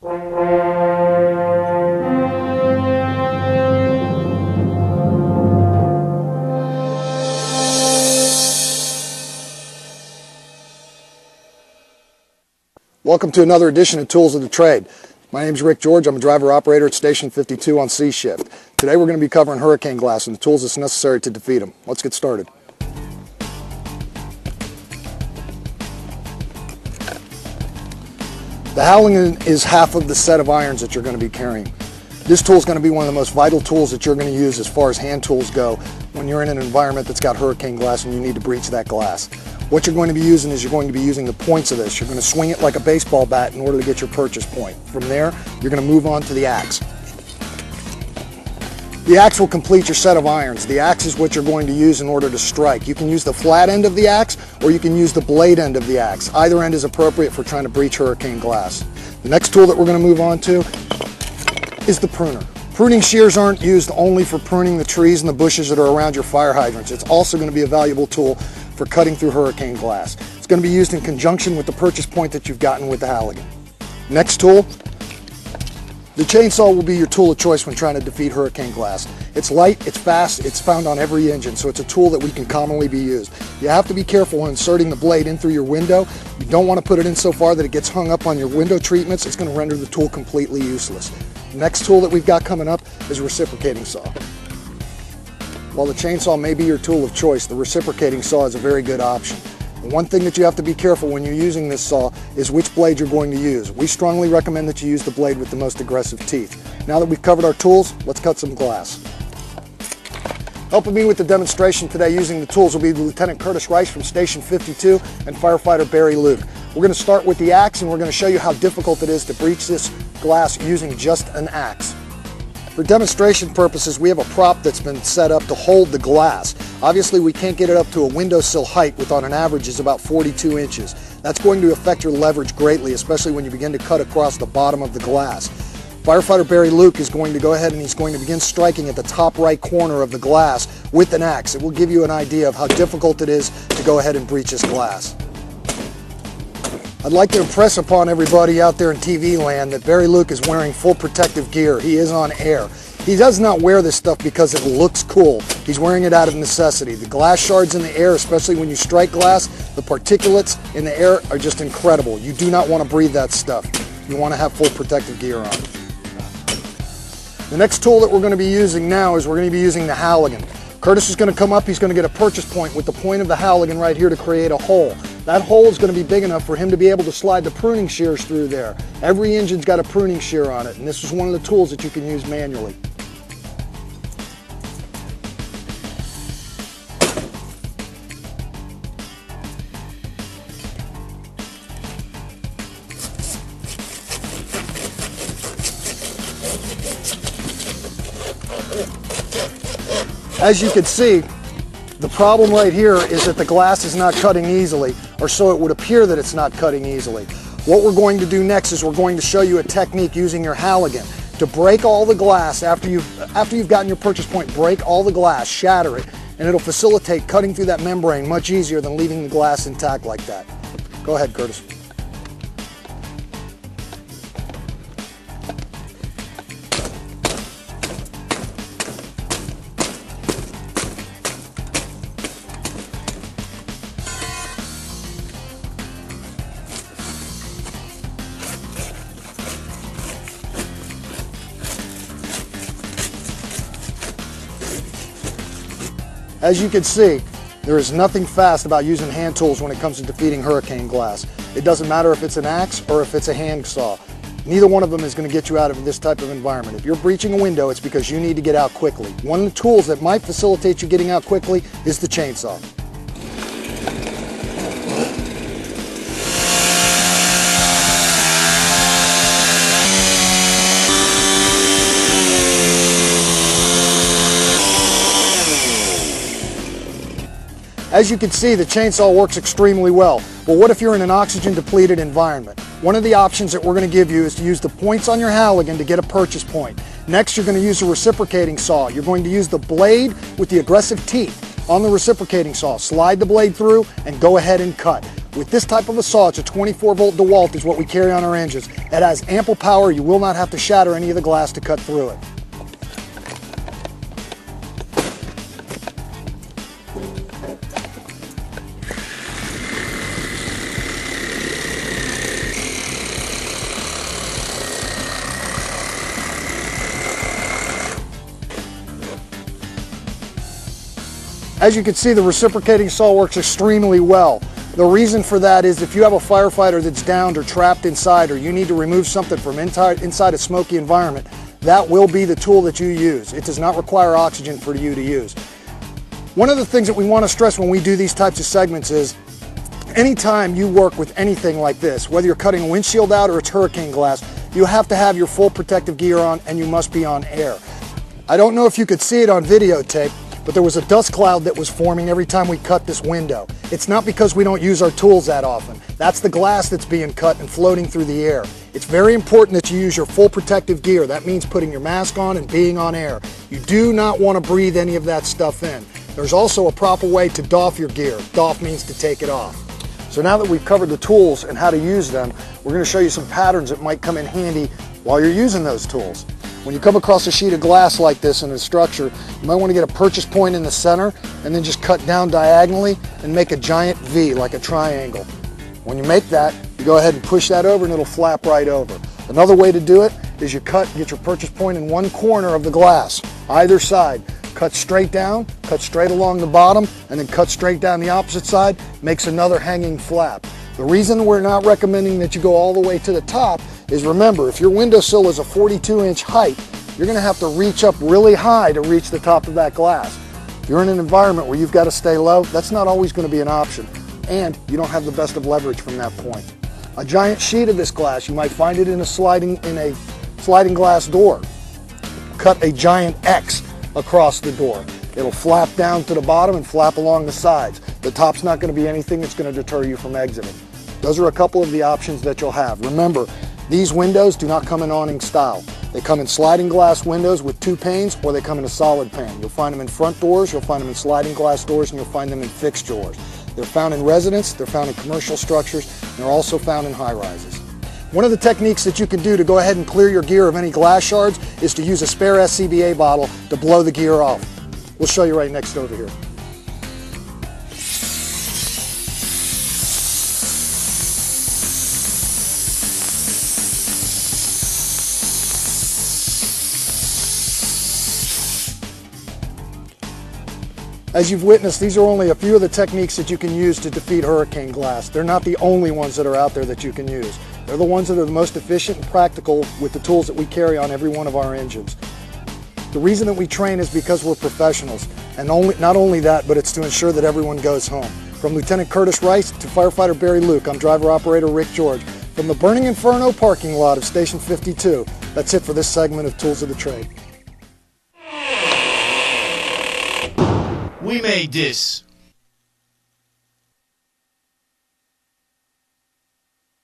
Welcome to another edition of Tools of the Trade. My name is Rick George. I'm a driver-operator at Station 52 on C Shift. Today we're going to be covering hurricane glass and the tools that's necessary to defeat them. Let's get started. The Halligan is half of the set of irons that you're going to be carrying. This tool is going to be one of the most vital tools that you're going to use as far as hand tools go when you're in an environment that's got hurricane glass and you need to breach that glass. What you're going to be using is you're going to be using the points of this. You're going to swing it like a baseball bat in order to get your purchase point. From there, you're going to move on to the axe. The axe will complete your set of irons. The axe is what you're going to use in order to strike. You can use the flat end of the axe or you can use the blade end of the axe. Either end is appropriate for trying to breach hurricane glass. The next tool that we're going to move on to is the pruner. Pruning shears aren't used only for pruning the trees and the bushes that are around your fire hydrants. It's also going to be a valuable tool for cutting through hurricane glass. It's going to be used in conjunction with the purchase point that you've gotten with the Halligan. Next tool, the chainsaw will be your tool of choice when trying to defeat hurricane glass. It's light, it's fast, it's found on every engine, so it's a tool that we can commonly be used. You have to be careful when inserting the blade in through your window. You don't want to put it in so far that it gets hung up on your window treatments. It's going to render the tool completely useless. The next tool that we've got coming up is a reciprocating saw. While the chainsaw may be your tool of choice, the reciprocating saw is a very good option. The one thing that you have to be careful when you're using this saw is which blade you're going to use. We strongly recommend that you use the blade with the most aggressive teeth. Now that we've covered our tools, let's cut some glass. Helping me with the demonstration today using the tools will be Lieutenant Curtis Rice from Station 52 and firefighter Barry Luke. We're going to start with the axe and we're going to show you how difficult it is to breach this glass using just an axe. For demonstration purposes, we have a prop that's been set up to hold the glass. Obviously, we can't get it up to a windowsill height, which on an average is about 42 inches. That's going to affect your leverage greatly, especially when you begin to cut across the bottom of the glass. Firefighter Barry Luke is going to go ahead and he's going to begin striking at the top right corner of the glass with an axe. It will give you an idea of how difficult it is to go ahead and breach this glass. I'd like to impress upon everybody out there in TV land that Barry Luke is wearing full protective gear. He is on air. He does not wear this stuff because it looks cool. He's wearing it out of necessity. The glass shards in the air, especially when you strike glass, the particulates in the air are just incredible. You do not want to breathe that stuff. You want to have full protective gear on. The next tool that we're going to be using now is we're going to be using the Halligan. Curtis is going to come up, he's going to get a purchase point with the point of the Halligan right here to create a hole. That hole is going to be big enough for him to be able to slide the pruning shears through there. Every engine's got a pruning shear on it, and this is one of the tools that you can use manually. As you can see, the problem right here is that the glass is not cutting easily, or so it would appear that it's not cutting easily. What we're going to do next is we're going to show you a technique using your Halligan to break all the glass. After you've gotten your purchase point, break all the glass, shatter it, and it'll facilitate cutting through that membrane much easier than leaving the glass intact like that. Go ahead, Curtis. As you can see, there is nothing fast about using hand tools when it comes to defeating hurricane glass. It doesn't matter if it's an axe or if it's a hand saw. Neither one of them is going to get you out of this type of environment. If you're breaching a window, it's because you need to get out quickly. One of the tools that might facilitate you getting out quickly is the chainsaw. As you can see, the chainsaw works extremely well. But what if you're in an oxygen depleted environment? One of the options that we're going to give you is to use the points on your Halligan to get a purchase point. Next, you're going to use a reciprocating saw. You're going to use the blade with the aggressive teeth on the reciprocating saw. Slide the blade through and go ahead and cut. With this type of a saw, it's a 24-volt DeWalt is what we carry on our engines. It has ample power. You will not have to shatter any of the glass to cut through it. As you can see, the reciprocating saw works extremely well. The reason for that is if you have a firefighter that's downed or trapped inside, or you need to remove something from inside a smoky environment, that will be the tool that you use. It does not require oxygen for you to use. One of the things that we want to stress when we do these types of segments is anytime you work with anything like this, whether you're cutting a windshield out or it's hurricane glass, you have to have your full protective gear on and you must be on air. I don't know if you could see it on videotape, but there was a dust cloud that was forming every time we cut this window. It's not because we don't use our tools that often. That's the glass that's being cut and floating through the air. It's very important that you use your full protective gear. That means putting your mask on and being on air. You do not want to breathe any of that stuff in. There's also a proper way to doff your gear. Doff means to take it off. So now that we've covered the tools and how to use them, we're going to show you some patterns that might come in handy while you're using those tools. When you come across a sheet of glass like this in a structure, you might want to get a purchase point in the center and then just cut down diagonally and make a giant V like a triangle. When you make that, you go ahead and push that over and it'll flap right over. Another way to do it is you get your purchase point in one corner of the glass, either side. Cut straight down, cut straight along the bottom, and then cut straight down the opposite side, makes another hanging flap. The reason we're not recommending that you go all the way to the top is, remember, if your windowsill is a 42-inch height, you're going to have to reach up really high to reach the top of that glass. If you're in an environment where you've got to stay low, that's not always going to be an option, and you don't have the best of leverage from that point. A giant sheet of this glass, you might find it in a sliding glass door. Cut a giant X across the door. It'll flap down to the bottom and flap along the sides. The top's not going to be anything that's going to deter you from exiting. Those are a couple of the options that you'll have. Remember, these windows do not come in awning style. They come in sliding glass windows with 2 panes, or they come in a solid pane. You'll find them in front doors, you'll find them in sliding glass doors, and you'll find them in fixed doors. They're found in residence, they're found in commercial structures, and they're also found in high-rises. One of the techniques that you can do to go ahead and clear your gear of any glass shards is to use a spare SCBA bottle to blow the gear off. We'll show you right next over here. As you've witnessed, these are only a few of the techniques that you can use to defeat hurricane glass. They're not the only ones that are out there that you can use. They're the ones that are the most efficient and practical with the tools that we carry on every one of our engines. The reason that we train is because we're professionals, and not only that, but it's to ensure that everyone goes home. From Lieutenant Curtis Rice to Firefighter Barry Luke, I'm driver-operator Rick George. From the Burning Inferno parking lot of Station 52, that's it for this segment of Tools of the Trade. We made this.